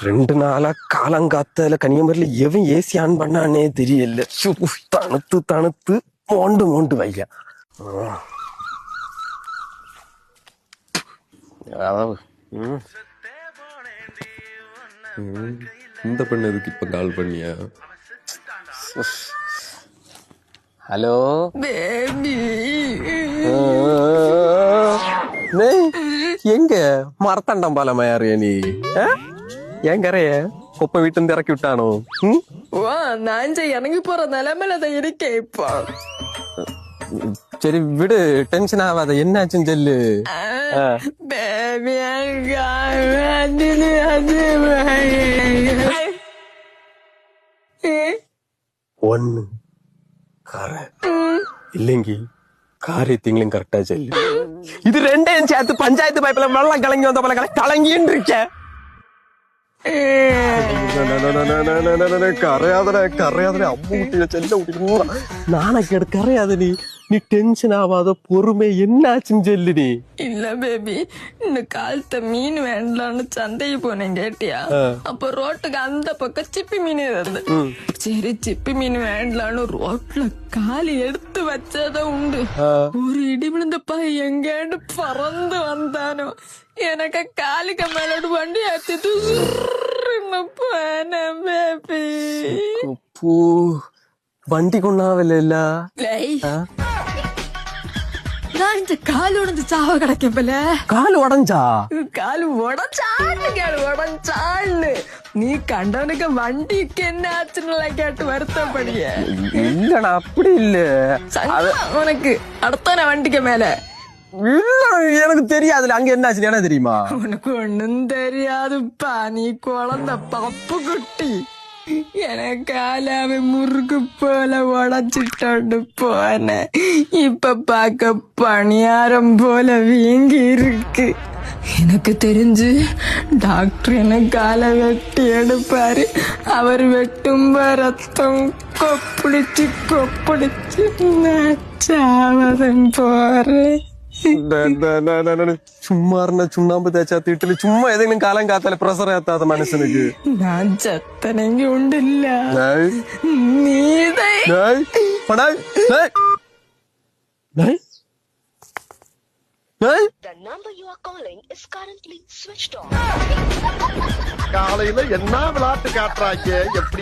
2 நாளா காலங்காத்தால கன்னியாகுமரியில எவன் ஏசி ஆன் பண்ணானே தெரியல. தணுத்து தணுத்து மோண்டு மோண்டு வையா. இந்த பெண்ணு எதுக்கு இப்ப கால் பண்ணியா? ஹலோ பேபி, எங்க மரத்தண்டம்பாலமாயாரு நீ? ஏன் கரைய கொப்ப வீட்டு இருந்து இறக்கி விட்டானோ? வா நான் இறங்கி போற நிலைமையில தான் இருக்கேன் இப்போ. சரி விடு, டென்ஷன் ஆகாத. என்னாச்சுன்னு சொல்லு. பேபி ஒன்னு கார இல்லைங்கி காரியத்தையும் கரெக்டா சொல்லு. இது 2ஐயும் சேர்த்து பஞ்சாயத்து பைப்ல வெள்ளம் கலங்கி வந்த போல கலங்கின்னு இருக்கேன். கரையாதன கரையாதன அம்மா ஊட்டியில செல்ல ஊட்டி நானக்கேடு கரையாத. நீ டென்ஷன் ஆகாத, பொறுமை. என்னாச்சுன்னு சொல்லு நீ. இல்ல பேபி, இந்த காலத்த மீன் வேண்டாம்னு சந்தைக்கு போனேன் கேட்டியா? அப்ப ரோட்டுக்கு அந்த பக்கம் சிப்பி மீன் இருந்து. சரி சிப்பி மீன் வேண்டாம்னு ரோட்ல காலி எடுத்து வச்சதான் உண்டு. ஒரு இடி விழுந்த பையன் எங்கேன்னு பறந்து வந்தானோ, எனக்கு காலுக்கு மேலோடு வண்டி ஏத்திட்டு போன பேபி. வண்டி கொண்டாவில்ல. நான் இந்த கால் உடஞ்சு சாவ கிடைக்கப்பல. கால் உடஞ்சா? கால் உடஞ்சான்னு நீ கண்டவனுக்கு வண்டிக்கு என்ன ஆச்சுன்னு கேட்டு வருத்தப்படிய. இல்லடா அப்படி இல்ல. உனக்கு அடுத்த வண்டிக்கு மேல இல்ல எனக்கு தெரியாதுல. அங்க என்னாச்சு என்ன தெரியுமா? உனக்கு ஒண்ணும் தெரியாதுப்பா, நீ குழந்தை பப்பு குட்டி. எனக்கு ஆளாவே முறுக்கு போல உடச்சிட்டு போன. இப்ப பாக்க பணியாரம் போல வீங்கி இருக்கு. எனக்கு தெரிஞ்சு டாக்டர் எனக்கு காலை வெட்டி எடுப்பாரு. அவர் வெட்டும்ப ரத்தம் கொப்பளிச்சு கொப்பளிச்சு நான் சாவதன் போறேன். சும்மா இருந்த சுண்ணாம்பு தேய்ச்சா திட்டுல சும்மா எதையும் காலம் காத்தால பிரசரம் ஏத்தாத மனுஷனுக்கு. நான் சத்தனங்க உண்டில்ல நீதை. காலையில என்ன விளையாட்டு காட்டுறாங்க? எப்படி